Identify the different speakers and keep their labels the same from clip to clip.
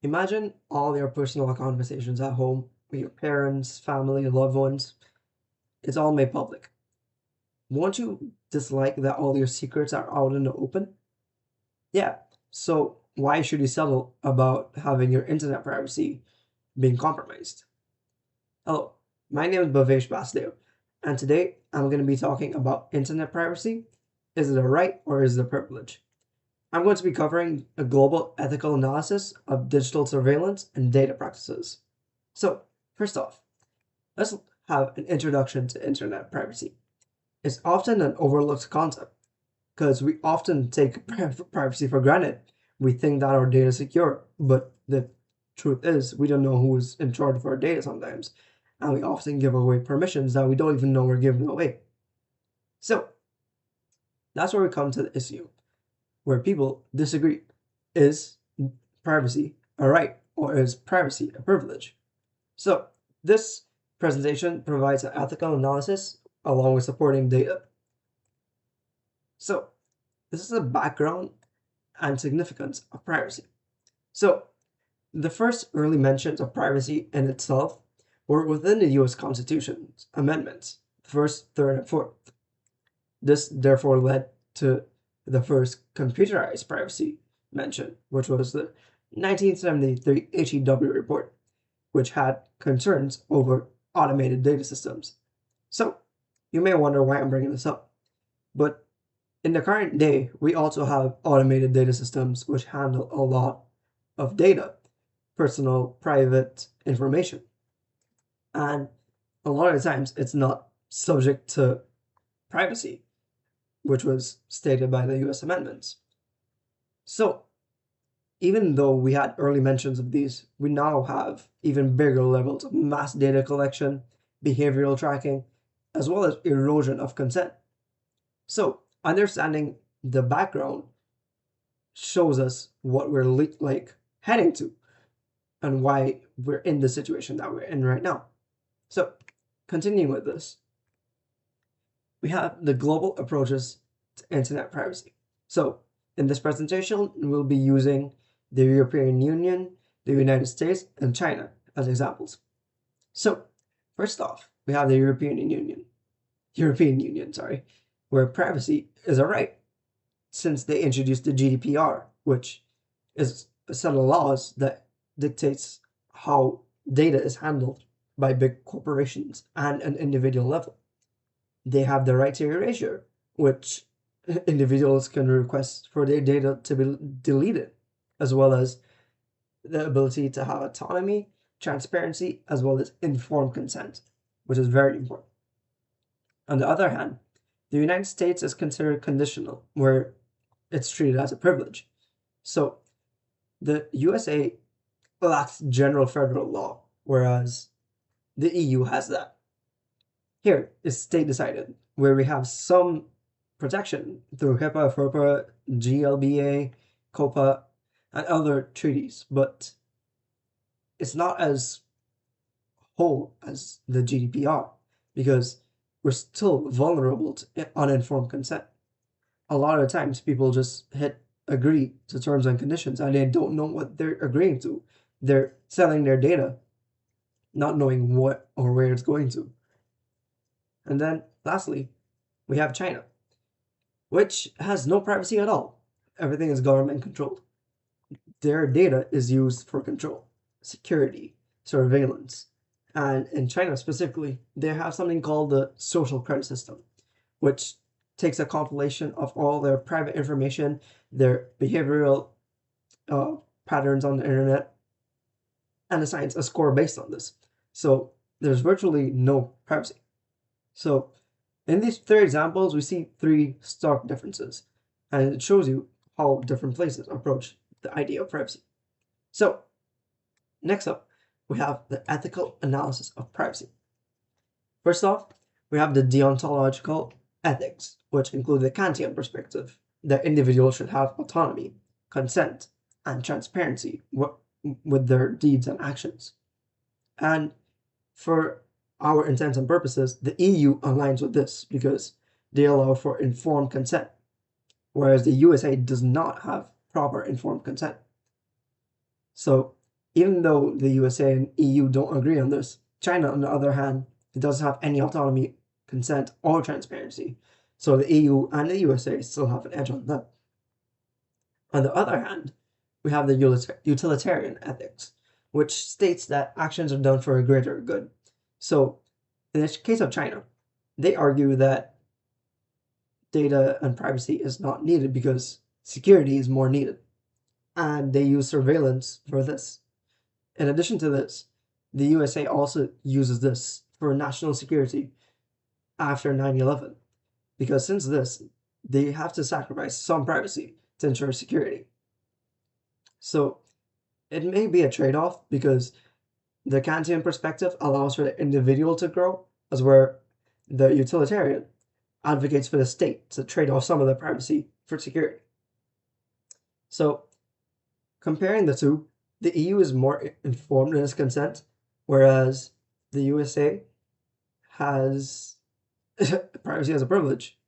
Speaker 1: Imagine all your personal conversations at home with your parents, family, loved ones. It's all made public. Won't you dislike that all your secrets are out in the open? Yeah, so why should you settle about having your internet privacy being compromised? Hello, my name is Bhavesh Basdeo, and today I'm going to be talking about internet privacy. Is it a right or is it a privilege? I'm going to be covering a global ethical analysis of digital surveillance and data practices. So, first off, let's have an introduction to internet privacy. It's often an overlooked concept because we often take privacy for granted. We think that our data is secure, but the truth is we don't know who's in charge of our data sometimes, and we often give away permissions that we don't even know we're giving away. So, that's where we come to the issue where people disagree. Is privacy a right or is privacy a privilege? So, this presentation provides an ethical analysis along with supporting data. So, this is the background and significance of privacy. So, the first early mentions of privacy in itself were within the US Constitution's amendments, first, third, and fourth. This therefore led to the first computerized privacy mention, which was the 1973 HEW report, which had concerns over automated data systems. So, you may wonder why I'm bringing this up, but in the current day, we also have automated data systems which handle a lot of data, personal, private information. And a lot of the times it's not subject to privacy, which was stated by the US amendments. So, even though we had early mentions of these, we now have even bigger levels of mass data collection, behavioral tracking, as well as erosion of consent. So, understanding the background shows us what we're like heading to and why we're in the situation that we're in right now. So, continuing with this, we have the global approaches to internet privacy. So, in this presentation, we'll be using the European Union, the United States, and China as examples. So, first off, we have the European Union, sorry, where privacy is a right since they introduced the GDPR, which is a set of laws that dictates how data is handled by big corporations and an individual level. They have the right to erasure, which individuals can request for their data to be deleted, as well as the ability to have autonomy, transparency, as well as informed consent, which is very important. On the other hand, the United States is considered conditional, where it's treated as a privilege. So the USA lacks general federal law, whereas the EU has that. Here is state decided, where we have some protection through HIPAA, FERPA, GLBA, COPA, and other treaties, but it's not as whole as the GDPR because we're still vulnerable to uninformed consent. A lot of times people just hit agree to terms and conditions and they don't know what they're agreeing to. They're selling their data, not knowing what or where it's going to. And then lastly, we have China, which has no privacy at all. Everything is government controlled. Their data is used for control, security, surveillance. And in China specifically, they have something called the social credit system, which takes a compilation of all their private information, their behavioral patterns on the internet, and assigns a score based on this. So there's virtually no privacy. So in these three examples, we see three stark differences, and it shows you how different places approach the idea of privacy. So next up, we have the ethical analysis of privacy. First off, we have the deontological ethics, which include the Kantian perspective that individuals should have autonomy, consent, and transparency with their deeds and actions. And for our intents and purposes, the EU aligns with this because they allow for informed consent, whereas the USA does not have proper informed consent. So Even though the USA and EU don't agree on this, China, on the other hand, doesn't have any autonomy, consent, or transparency. So the EU and the USA still have an edge on them. On the other hand, we have the utilitarian ethics, which states that actions are done for a greater good. So, in the case of China, they argue that data and privacy is not needed because security is more needed, and they use surveillance for this. In addition to this, the USA also uses this for national security after 9/11, because since this, they have to sacrifice some privacy to ensure security. So it may be a trade-off because the Kantian perspective allows for the individual to grow, as where the utilitarian advocates for the state to trade off some of the privacy for security. So comparing the two, the EU is more informed in its consent, whereas the USA has privacy as a privilege.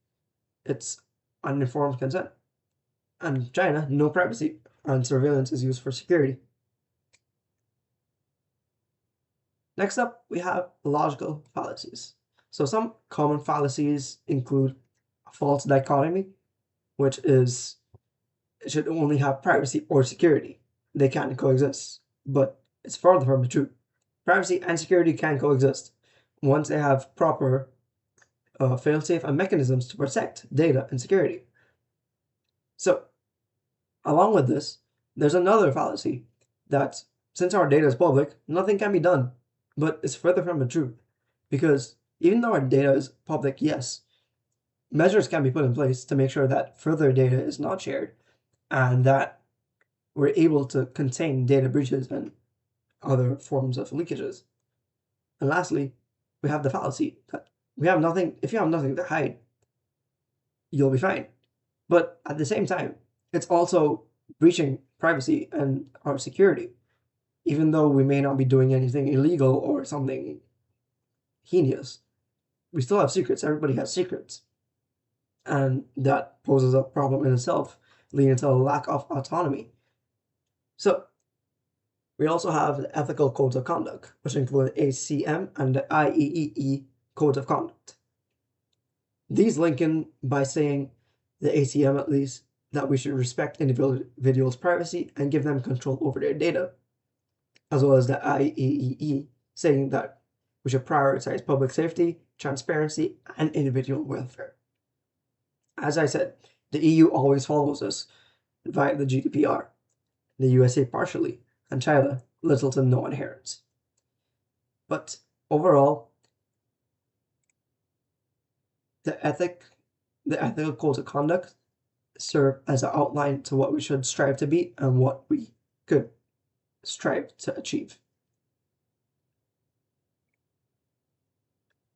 Speaker 1: It's uninformed consent. And China, no privacy, and surveillance is used for security. Next up, we have logical fallacies. So some common fallacies include a false dichotomy, which is it should only have privacy or security. They can't coexist, but it's farther from the truth. Privacy and security can coexist once they have proper fail-safe and mechanisms to protect data and security. So, along with this, there's another fallacy that since our data is public, nothing can be done, but it's further from the truth. Because even though our data is public, yes, measures can be put in place to make sure that further data is not shared and that we're able to contain data breaches and other forms of leakages. And lastly, we have the fallacy that if you have nothing to hide, you'll be fine. But at the same time, it's also breaching privacy and our security. Even though we may not be doing anything illegal or something heinous, we still have secrets. Everybody has secrets. And that poses a problem in itself, leading to a lack of autonomy. So, we also have the ethical codes of conduct, which include ACM and the IEEE codes of conduct. These link in by saying, the ACM at least, that we should respect individuals' privacy and give them control over their data, as well as the IEEE saying that we should prioritize public safety, transparency, and individual welfare. As I said, the EU always follows us via the GDPR, the USA partially, and China little to no adherence. But overall, the ethical codes of conduct serve as an outline to what we should strive to be and what we could strive to achieve.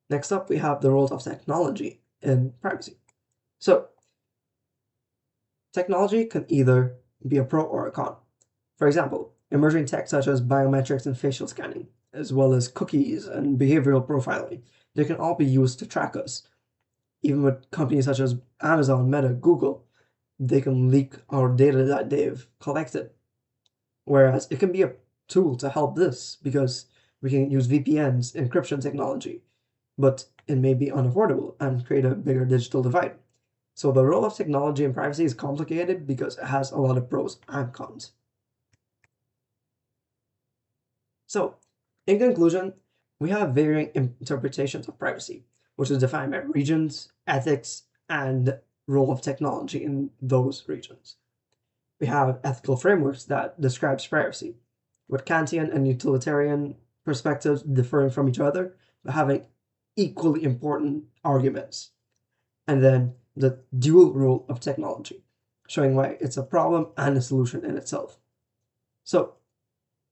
Speaker 1: Next up, we have the roles of technology in privacy. So, technology can either be a pro or a con. For example, emerging tech such as biometrics and facial scanning, as well as cookies and behavioral profiling, they can all be used to track us. Even with companies such as Amazon, Meta, Google, they can leak our data that they've collected. Whereas it can be a tool to help this because we can use VPNs, encryption technology, but it may be unaffordable and create a bigger digital divide. So the role of technology in privacy is complicated because it has a lot of pros and cons. So, in conclusion, we have varying interpretations of privacy, which is defined by regions, ethics, and role of technology in those regions. We have ethical frameworks that describes privacy, with Kantian and utilitarian perspectives differing from each other, but having equally important arguments. And then the dual role of technology, showing why it's a problem and a solution in itself. So,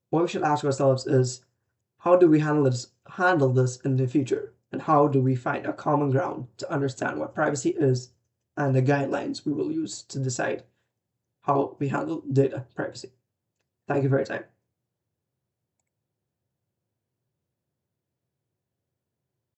Speaker 1: what we should ask ourselves is, how do we handle this in the future? And how do we find a common ground to understand what privacy is and the guidelines we will use to decide how we handle data privacy? Thank you for your time.